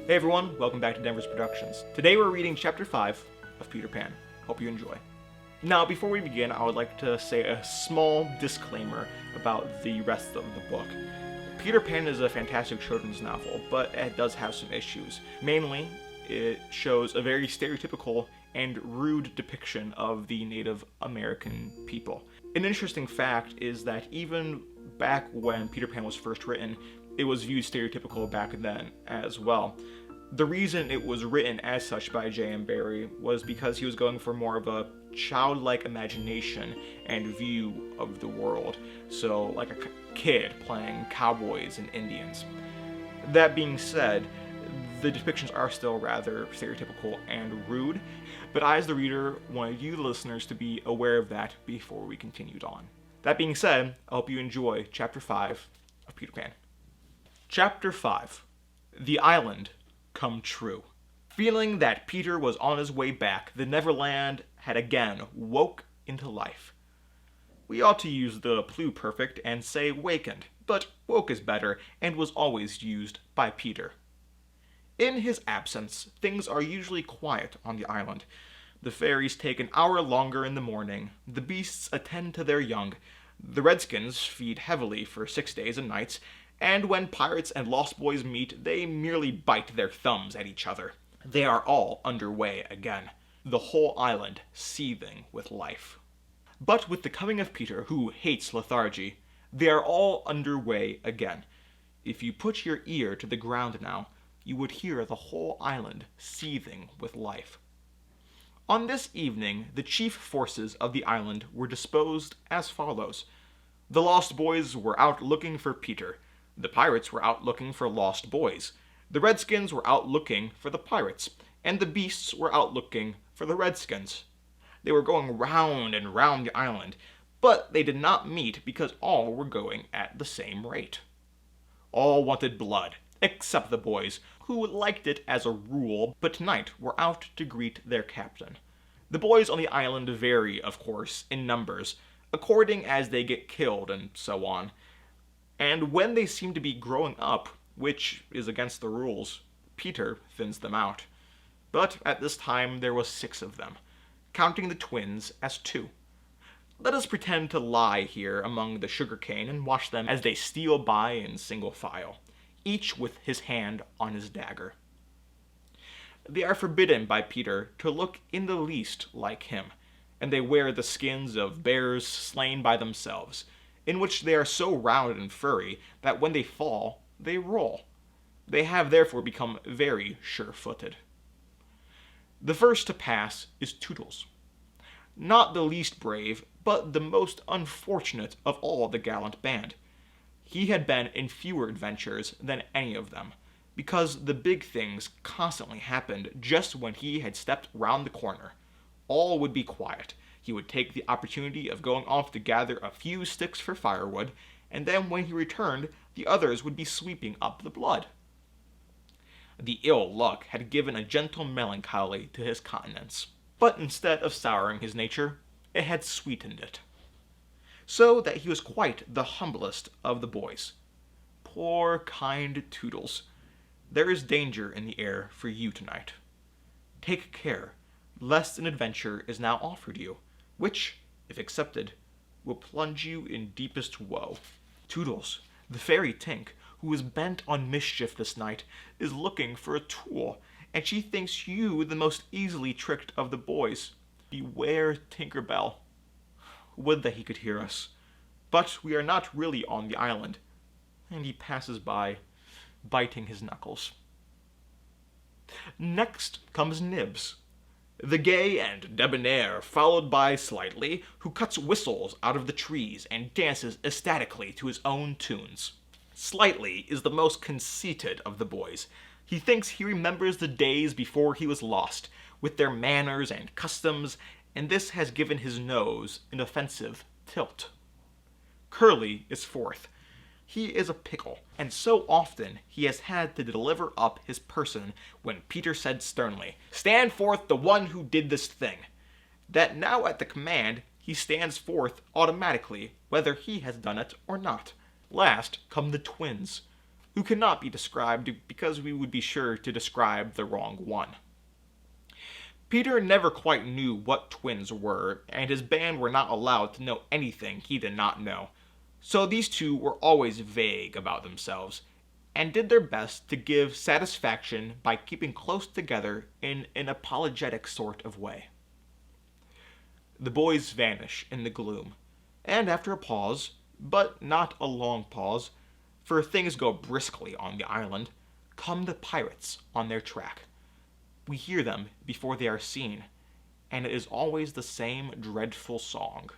Hey everyone, welcome back to Denver's Productions. Today we're reading Chapter 5 of Peter Pan. Hope you enjoy. Now, before we begin, I would like to say a small disclaimer about the rest of the book. Peter Pan is a fantastic children's novel, but it does have some issues. Mainly, it shows a very stereotypical and rude depiction of the Native American people. An interesting fact is that even back when Peter Pan was first written, it was viewed stereotypical back then as well. The reason it was written as such by J.M. Barrie was because he was going for more of a childlike imagination and view of the world. So, like a kid playing cowboys and Indians. That being said, the depictions are still rather stereotypical and rude, but I, as the reader, wanted you, the listeners, to be aware of that before we continued on. That being said, I hope you enjoy Chapter 5 of Peter Pan. Chapter 5. The Island Come True. Feeling that Peter was on his way back, the Neverland had again woke into life. We ought to use the pluperfect and say wakened, but woke is better and was always used by Peter. In his absence, things are usually quiet on the island. The fairies take an hour longer in the morning, the beasts attend to their young, the redskins feed heavily for 6 days and nights, and when pirates and lost boys meet, they merely bite their thumbs at each other. They are all underway again, the whole island seething with life. But with the coming of Peter, who hates lethargy, they are all underway again. If you put your ear to the ground now, you would hear the whole island seething with life. On this evening, the chief forces of the island were disposed as follows. The lost boys were out looking for Peter. The pirates were out looking for lost boys. The redskins were out looking for the pirates. And the beasts were out looking for the redskins. They were going round and round the island, but they did not meet because all were going at the same rate. All wanted blood, except the boys, who liked it as a rule, but tonight were out to greet their captain. The boys on the island vary, of course, in numbers, according as they get killed and so on. And when they seem to be growing up, which is against the rules, Peter thins them out. But at this time there was 6 of them, counting the twins as 2. Let us pretend to lie here among the sugarcane and watch them as they steal by in single file, each with his hand on his dagger. They are forbidden by Peter to look in the least like him, and they wear the skins of bears slain by themselves, in which they are so round and furry that when they fall, they roll. They have therefore become very sure-footed. The first to pass is Tootles. Not the least brave, but the most unfortunate of all the gallant band. He had been in fewer adventures than any of them, because the big things constantly happened just when he had stepped round the corner. All would be quiet. He would take the opportunity of going off to gather a few sticks for firewood, and then when he returned, the others would be sweeping up the blood. The ill luck had given a gentle melancholy to his countenance, but instead of souring his nature, it had sweetened it. So that he was quite the humblest of the boys. Poor, kind Tootles. There is danger in the air for you tonight. Take care, lest an adventure is now offered you, which, if accepted, will plunge you in deepest woe. Tootles, the fairy Tink, who is bent on mischief this night, is looking for a tool, and she thinks you the most easily tricked of the boys. Beware Tinker Bell. Would that he could hear us. But we are not really on the island, and he passes by, biting his knuckles. Next comes Nibs, the gay and debonair, followed by Slightly, who cuts whistles out of the trees and dances ecstatically to his own tunes. Slightly is the most conceited of the boys. He thinks he remembers the days before he was lost, with their manners and customs, and this has given his nose an offensive tilt. Curly is 4th. He is a pickle, and so often he has had to deliver up his person when Peter said sternly, "Stand forth the one who did this thing," that now at the command he stands forth automatically, whether he has done it or not. Last come the twins. who cannot be described because we would be sure to describe the wrong one. Peter never quite knew what twins were, and his band were not allowed to know anything he did not know. So these two were always vague about themselves, and did their best to give satisfaction by keeping close together in an apologetic sort of way. The boys vanish in the gloom, and after a pause, but not a long pause, for things go briskly on the island, come the pirates on their track. We hear them before they are seen, and it is always the same dreadful song.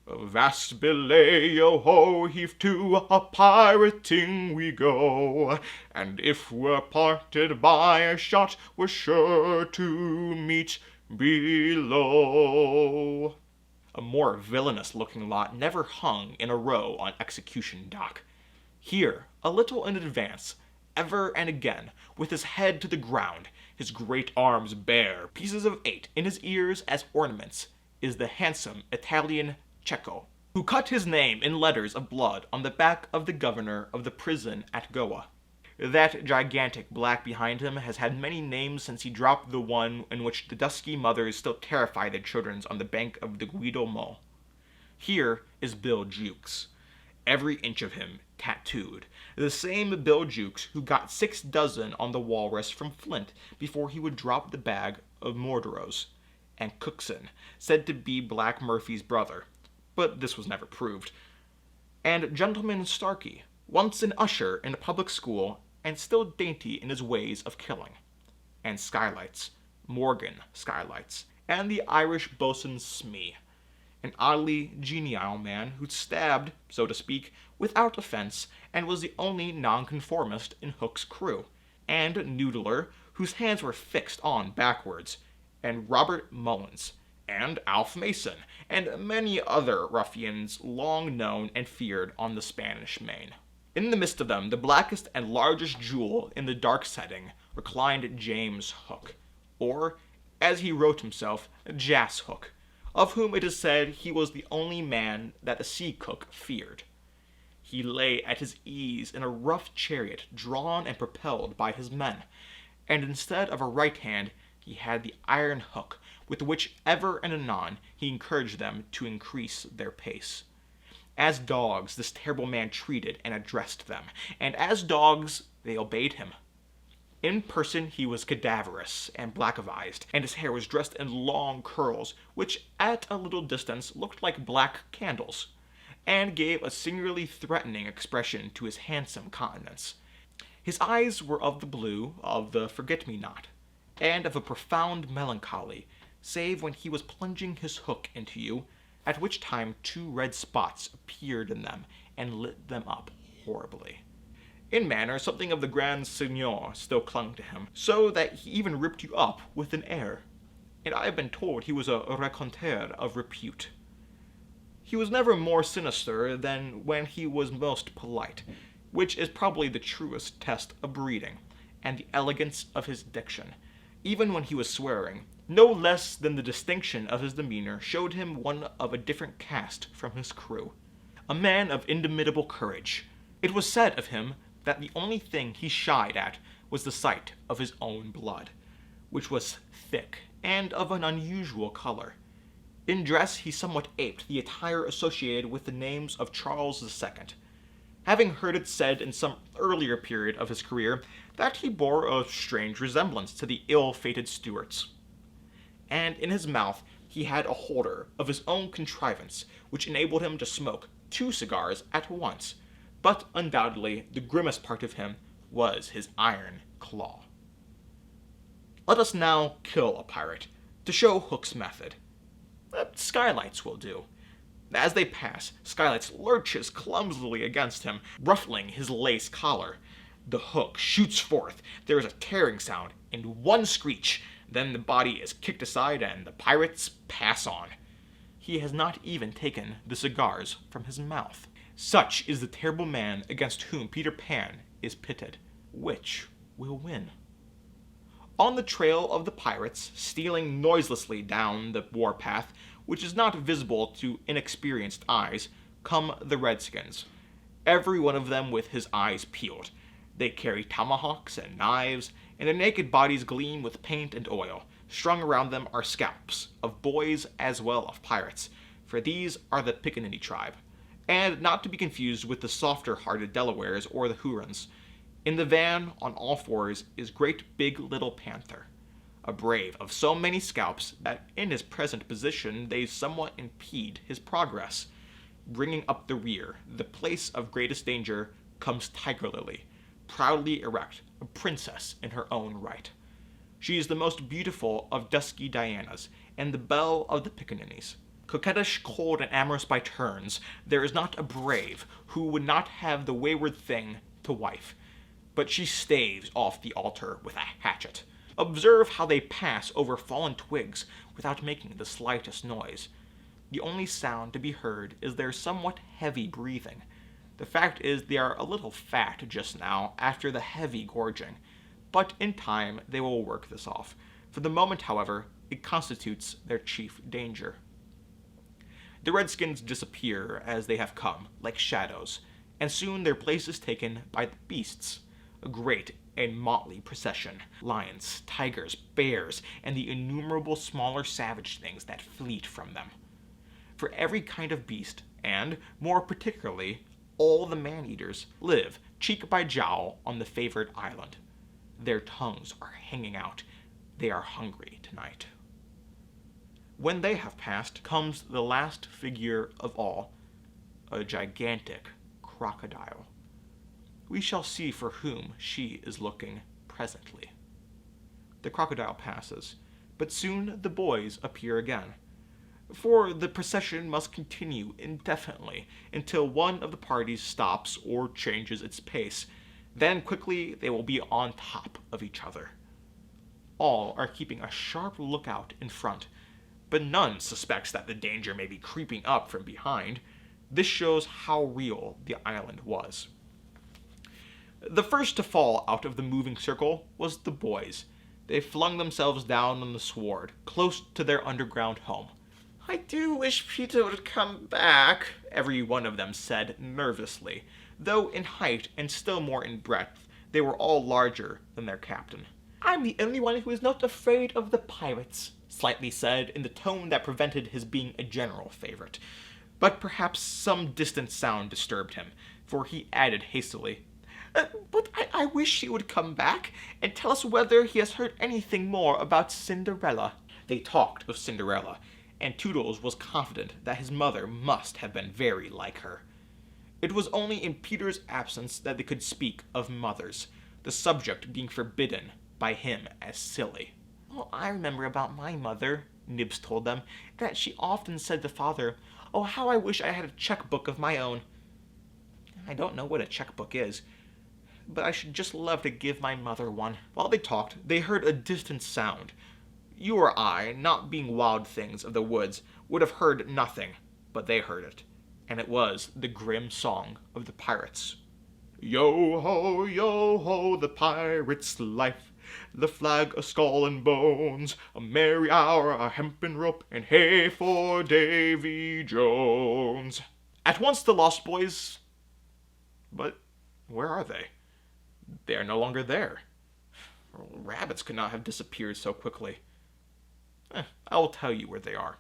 Vast belay, yo ho, heave to, a pirating we go, and if we're parted by a shot, we're sure to meet below. A more villainous-looking lot never hung in a row on execution dock. Here, a little in advance, ever and again, with his head to the ground, his great arms bare, pieces of 8 in his ears as ornaments, is the handsome Italian Cecco, who cut his name in letters of blood on the back of the governor of the prison at Goa. That gigantic black behind him has had many names since he dropped the one in which the dusky mothers still terrify their children on the bank of the Guido Mo. Here is Bill Jukes, every inch of him tattooed, the same Bill Jukes who got 6 dozen on the walrus from Flint before he would drop the bag of Morderos, and Cookson, said to be Black Murphy's brother, but this was never proved, and Gentleman Starkey, once an usher in a public school and still dainty in his ways of killing, and Skylights, Morgan Skylights, and the Irish boatswain Smee, an oddly genial man who stabbed, so to speak, without offense, and was the only nonconformist in Hook's crew, and Noodler, whose hands were fixed on backwards, and Robert Mullins, and Alf Mason, and many other ruffians long known and feared on the Spanish Main. In the midst of them, the blackest and largest jewel in the dark setting, reclined James Hook, or, as he wrote himself, Jas Hook, of whom it is said he was the only man that the sea cook feared. He lay at his ease in a rough chariot drawn and propelled by his men, and instead of a right hand, he had the iron hook, with which ever and anon he encouraged them to increase their pace. As dogs, this terrible man treated and addressed them, and as dogs, they obeyed him. In person he was cadaverous and black-avised, and his hair was dressed in long curls, which at a little distance looked like black candles, and gave a singularly threatening expression to his handsome countenance. His eyes were of the blue of the forget-me-not, and of a profound melancholy, save when he was plunging his hook into you, at which time 2 red spots appeared in them and lit them up horribly. In manner, something of the Grand Seigneur still clung to him, so that he even ripped you up with an air, and I have been told he was a raconteur of repute. He was never more sinister than when he was most polite, which is probably the truest test of breeding, and the elegance of his diction. Even when he was swearing, no less than the distinction of his demeanor showed him one of a different caste from his crew. A man of indomitable courage. It was said of him that the only thing he shied at was the sight of his own blood, which was thick and of an unusual color. In dress he somewhat aped the attire associated with the names of Charles II, having heard it said in some earlier period of his career that he bore a strange resemblance to the ill-fated Stuarts. And in his mouth he had a holder of his own contrivance, which enabled him to smoke 2 cigars at once, but undoubtedly the grimmest part of him was his iron claw. Let us now kill a pirate, to show Hook's method. Skylights will do. As they pass, Skylights lurches clumsily against him, ruffling his lace collar. The hook shoots forth, there is a tearing sound, and one screech, then the body is kicked aside and the pirates pass on. He has not even taken the cigars from his mouth. Such is the terrible man against whom Peter Pan is pitted. Which will win? On the trail of the pirates, stealing noiselessly down the warpath, which is not visible to inexperienced eyes, come the Redskins, every one of them with his eyes peeled. They carry tomahawks and knives, and their naked bodies gleam with paint and oil. Strung around them are scalps, of boys as well of pirates, for these are the Pickaninny tribe, and not to be confused with the softer-hearted Delawares or the Hurons. In the van, on all fours, is Great Big Little Panther, a brave of so many scalps that in his present position they somewhat impede his progress. Bringing up the rear, the place of greatest danger, comes Tiger Lily, proudly erect, a princess in her own right. She is the most beautiful of dusky Dianas, and the belle of the Pickaninnies. Coquettish, cold, and amorous by turns, there is not a brave who would not have the wayward thing to wife, but she staves off the altar with a hatchet. Observe how they pass over fallen twigs without making the slightest noise. The only sound to be heard is their somewhat heavy breathing. The fact is they are a little fat just now after the heavy gorging, but in time they will work this off. For the moment, however, it constitutes their chief danger. The Redskins disappear as they have come, like shadows, and soon their place is taken by the beasts, a great and motley procession, lions, tigers, bears, and the innumerable smaller savage things that fleet from them. For every kind of beast, and, more particularly, all the man-eaters, live, cheek by jowl, on the favored island. Their tongues are hanging out. They are hungry tonight. When they have passed, comes the last figure of all, a gigantic crocodile. We shall see for whom she is looking presently. The crocodile passes, but soon the boys appear again, for the procession must continue indefinitely until one of the parties stops or changes its pace. Then quickly they will be on top of each other. All are keeping a sharp lookout in front, but none suspects that the danger may be creeping up from behind. This shows how real the island was. The first to fall out of the moving circle was the boys. They flung themselves down on the sward, close to their underground home. "I do wish Peter would come back," every one of them said nervously, though in height and still more in breadth they were all larger than their captain. "I'm the only one who is not afraid of the pirates," Slightly said in the tone that prevented his being a general favorite. But perhaps some distant sound disturbed him, for he added hastily, "But I wish he would come back and tell us whether he has heard anything more about Cinderella." They talked of Cinderella, and Toodles was confident that his mother must have been very like her. It was only in Peter's absence that they could speak of mothers, the subject being forbidden by him as silly. "Oh, I remember about my mother," Nibs told them, "that she often said to Father, 'Oh, how I wish I had a checkbook of my own.' I don't know what a checkbook is, but I should just love to give my mother one." While they talked, they heard a distant sound. You or I, not being wild things of the woods, would have heard nothing, but they heard it, and it was the grim song of the pirates. Yo ho, the pirate's life, the flag, a skull and bones, a merry hour, a hempen rope, and hey for Davy Jones. At once the Lost Boys... But where are they? They are no longer there. Rabbits could not have disappeared so quickly. I will tell you where they are.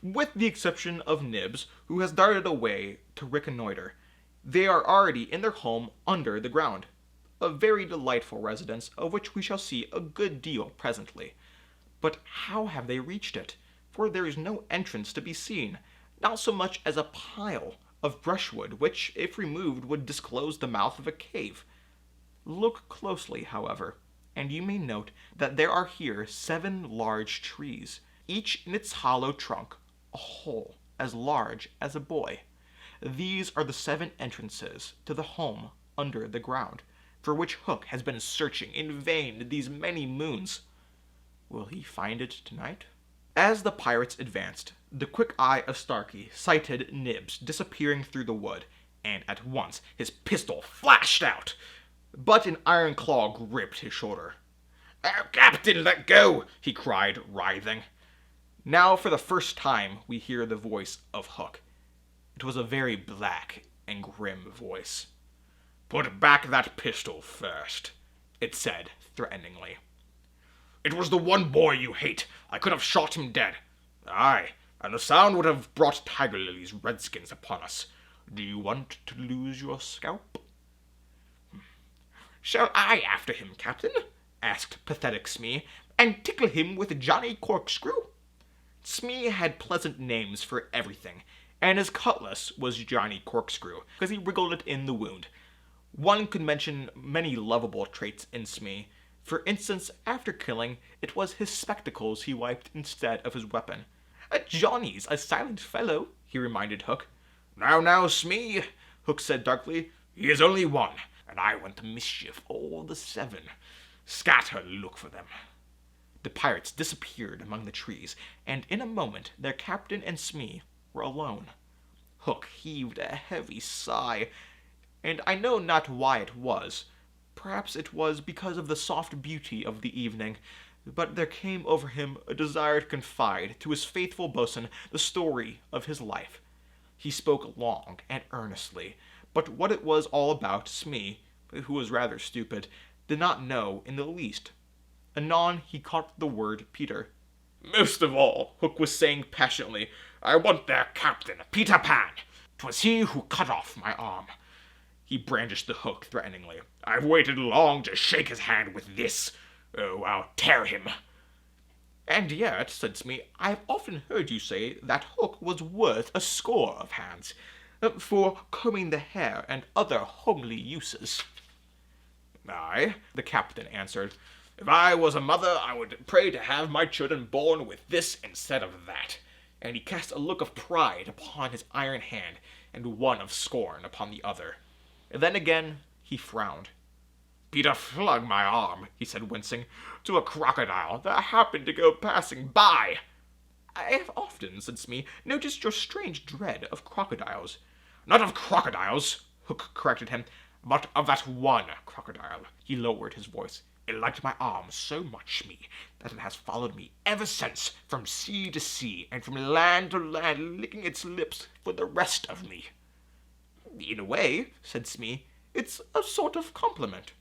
With the exception of Nibs, who has darted away to reconnoiter, they are already in their home under the ground. A very delightful residence, of which we shall see a good deal presently. But how have they reached it? For there is no entrance to be seen, not so much as a pile of brushwood, which, if removed, would disclose the mouth of a cave. Look closely, however, and you may note that there are here 7 large trees, each in its hollow trunk a hole as large as a boy. These are the 7 entrances to the home under the ground, for which Hook has been searching in vain these many moons. Will he find it tonight? As the pirates advanced, the quick eye of Starkey sighted Nibs disappearing through the wood, and at once his pistol flashed out. But an iron claw gripped his shoulder. "Oh, Captain, let go!" he cried, writhing. Now for the first time we hear the voice of Hook. It was a very black and grim voice. "Put back that pistol first," it said threateningly. "It was the one boy you hate. I could have shot him dead. Aye, and the sound would have brought Tiger Lily's redskins upon us. Do you want to lose your scalp?" "Shall I after him, Captain?" asked pathetic Smee, "and tickle him with Johnny Corkscrew?" Smee had pleasant names for everything, and his cutlass was Johnny Corkscrew, because he wriggled it in the wound. One could mention many lovable traits in Smee. For instance, after killing, it was his spectacles he wiped instead of his weapon. "Johnny's a silent fellow," he reminded Hook. Now, Smee," Hook said darkly. "He is only one, and I want to mischief all the 7. Scatter, look for them." The pirates disappeared among the trees, and in a moment their captain and Smee were alone. Hook heaved a heavy sigh, and I know not why it was. Perhaps it was because of the soft beauty of the evening, but there came over him a desire to confide to his faithful boatswain the story of his life. He spoke long and earnestly, but what it was all about Smee, who was rather stupid, did not know in the least. Anon he caught the word Peter. "Most of all," Hook was saying passionately, "I want their captain, Peter Pan. 'Twas he who cut off my arm." He brandished the hook threateningly. "I've waited long to shake his hand with this. Oh, I'll tear him." "And yet," said Smee, "I've often heard you say that Hook was worth a score of hands, for combing the hair and other homely uses." "Aye," the captain answered. "If I was a mother, I would pray to have my children born with this instead of that." And he cast a look of pride upon his iron hand, and one of scorn upon the other. Then again he frowned. "Peter flung my arm," he said, wincing, "to a crocodile that happened to go passing by." "I have often," said Smee, "noticed your strange dread of crocodiles." "Not of crocodiles," Hook corrected him, "but of that one crocodile." He lowered his voice. "It liked my arm so much, Smee, that it has followed me ever since, from sea to sea, and from land to land, licking its lips for the rest of me." "In a way," said Smee, "it's a sort of compliment."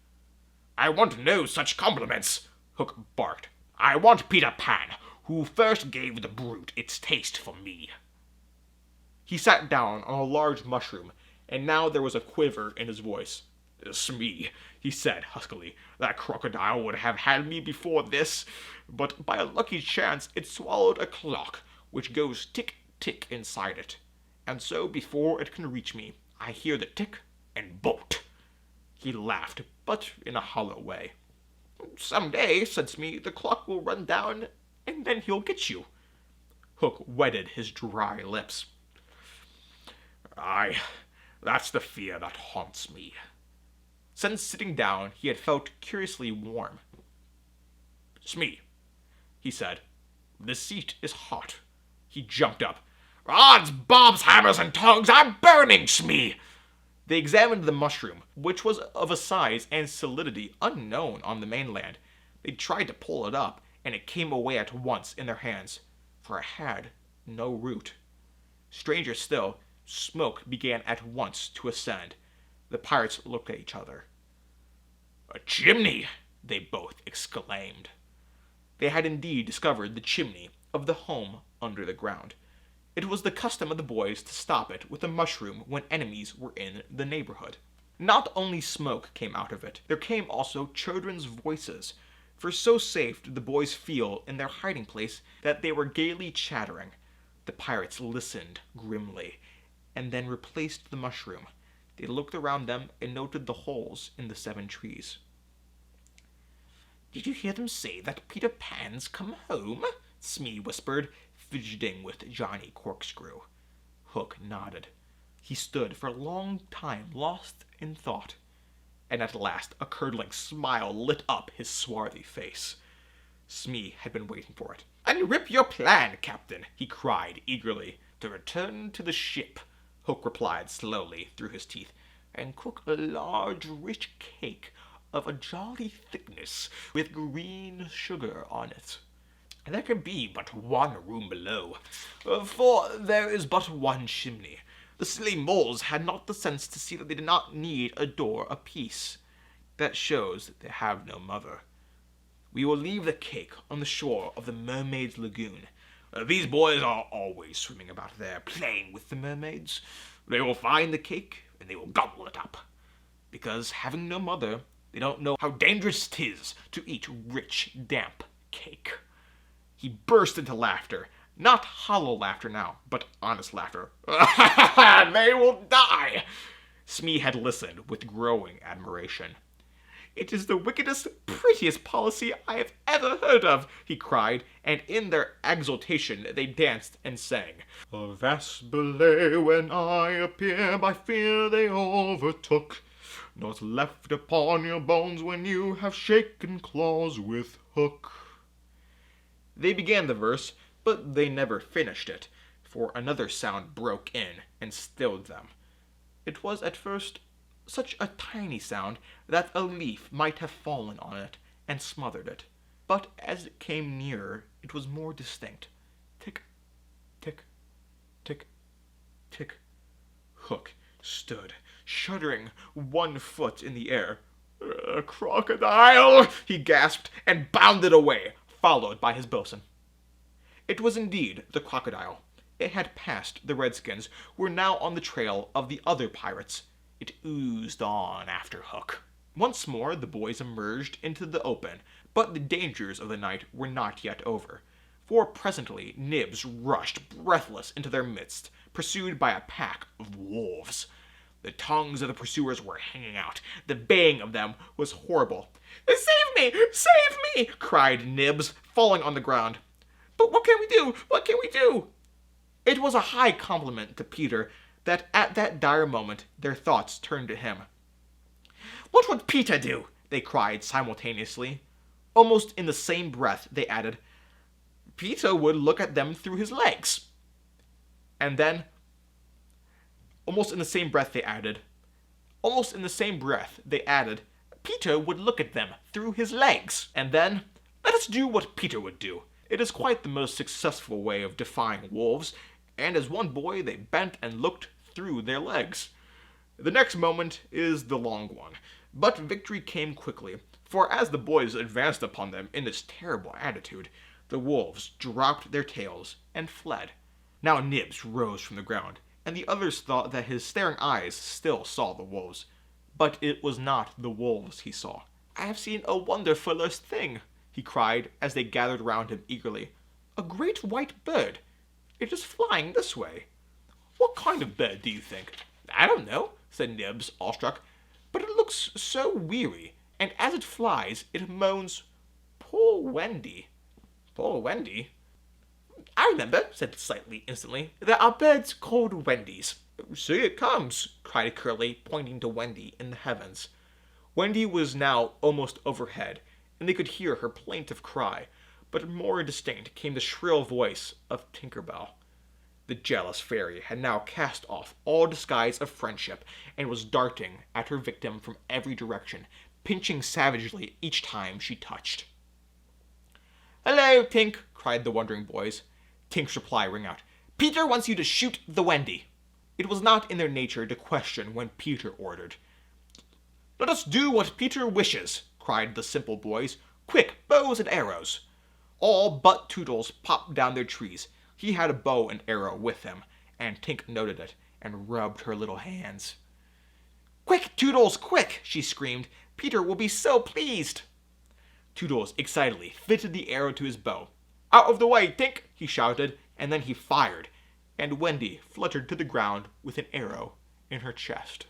"I want no such compliments," Hook barked. "I want Peter Pan, who first gave the brute its taste for me." He sat down on a large mushroom, and now there was a quiver in his voice. "Smee," he said huskily, "that crocodile would have had me before this, but by a lucky chance it swallowed a clock, which goes tick-tick inside it, and so before it can reach me, I hear the tick and bolt." He laughed, but in a hollow way. "Some day," said Smee, "the clock will run down, and then he'll get you." Hook wetted his dry lips. "Aye, that's the fear that haunts me." Since sitting down, he had felt curiously warm. "Smee," he said, "the seat is hot." He jumped up. "Odds bobs, hammers, and tongs, I'm burning, Smee!" They examined the mushroom, which was of a size and solidity unknown on the mainland. They tried to pull it up, and it came away at once in their hands, for it had no root. Stranger still, smoke began at once to ascend. The pirates looked at each other. "A chimney!" they both exclaimed. They had indeed discovered the chimney of the home under the ground. It was the custom of the boys to stop it with a mushroom when enemies were in the neighborhood. Not only smoke came out of it, there came also children's voices, for so safe did the boys feel in their hiding place that they were gaily chattering. The pirates listened grimly, and then replaced the mushroom. They looked around them and noted the holes in the 7 trees. "Did you hear them say that Peter Pan's come home?" Smee whispered, fidgeting with Johnny Corkscrew. Hook nodded. He stood for a long time lost in thought, and at last a curdling smile lit up his swarthy face. Smee had been waiting for it. "Unrip your plan, Captain," he cried eagerly. "To return to the ship," Hook replied slowly through his teeth, "and cook a large rich cake of a jolly thickness, with green sugar on it. There can be but one room below, for there is but one chimney. The silly moles had not the sense to see that they did not need a door apiece. That shows that they have no mother. We will leave the cake on the shore of the mermaid's lagoon. These boys are always swimming about there, playing with the mermaids. They will find the cake, and they will gobble it up. Because, having no mother, they don't know how dangerous 'tis to eat rich, damp cake. He burst into laughter. Not hollow laughter now, but honest laughter. They will die! Smee had listened with growing admiration. It is the wickedest, prettiest policy I have ever heard of, he cried, and in their exultation they danced and sang. A vast belay when I appear, by fear they overtook. Naught left upon your bones when you have shaken claws with hook. They began the verse, but they never finished it, for another sound broke in and stilled them. It was at first such a tiny sound that a leaf might have fallen on it and smothered it. But as it came nearer, it was more distinct. Tick, tick, tick, tick. Hook stood, shuddering, 1 foot in the air. A crocodile, he gasped, and bounded away, followed by his bosun. It was indeed the crocodile. It had passed the redskins, were now on the trail of the other pirates. It oozed on after Hook. Once more the boys emerged into the open, but the dangers of the night were not yet over, for presently Nibs rushed breathless into their midst, pursued by a pack of wolves. The tongues of the pursuers were hanging out. The baying of them was horrible. "Save me! Save me!" cried Nibs, falling on the ground. "But what can we do? What can we do?" It was a high compliment to Peter that at that dire moment their thoughts turned to him. "What would Peter do?" they cried simultaneously. Almost in the same breath they added, "Peter would look at them through his legs." And then, almost in the same breath they added, "Peter would look at them through his legs." And then, "Let us do what Peter would do." It is quite the most successful way of defying wolves, and as one boy they bent and looked through their legs. The next moment is the long one, but victory came quickly, for as the boys advanced upon them in this terrible attitude, the wolves dropped their tails and fled. Now Nibs rose from the ground, and the others thought that his staring eyes still saw the wolves. But it was not the wolves he saw. "I have seen a wonderfulest thing," he cried as they gathered round him eagerly. "A great white bird. It is flying this way." "What kind of bird do you think?" "I don't know," said Nibs, awestruck, "but it looks so weary, and as it flies, it moans, 'Poor Wendy.'" "Poor Wendy?" "I remember," said Slightly instantly. "There are birds called Wendies." "See, it comes," cried Curly, pointing to Wendy in the heavens. Wendy was now almost overhead, and they could hear her plaintive cry, but more distinct came the shrill voice of Tinker Bell. The jealous fairy had now cast off all disguise of friendship, and was darting at her victim from every direction, pinching savagely each time she touched. "Hello, Tink!" cried the wondering boys. Tink's reply rang out, "Peter wants you to shoot the Wendy." It was not in their nature to question when Peter ordered. "Let us do what Peter wishes," cried the simple boys. "Quick, bows and arrows." All but Toodles popped down their trees. He had a bow and arrow with him, and Tink noted it, and rubbed her little hands. "Quick, Toodles, quick!" she screamed. "Peter will be so pleased." Toodles excitedly fitted the arrow to his bow. "Out of the way, Tink!" he shouted, and then he fired, and Wendy fluttered to the ground with an arrow in her chest.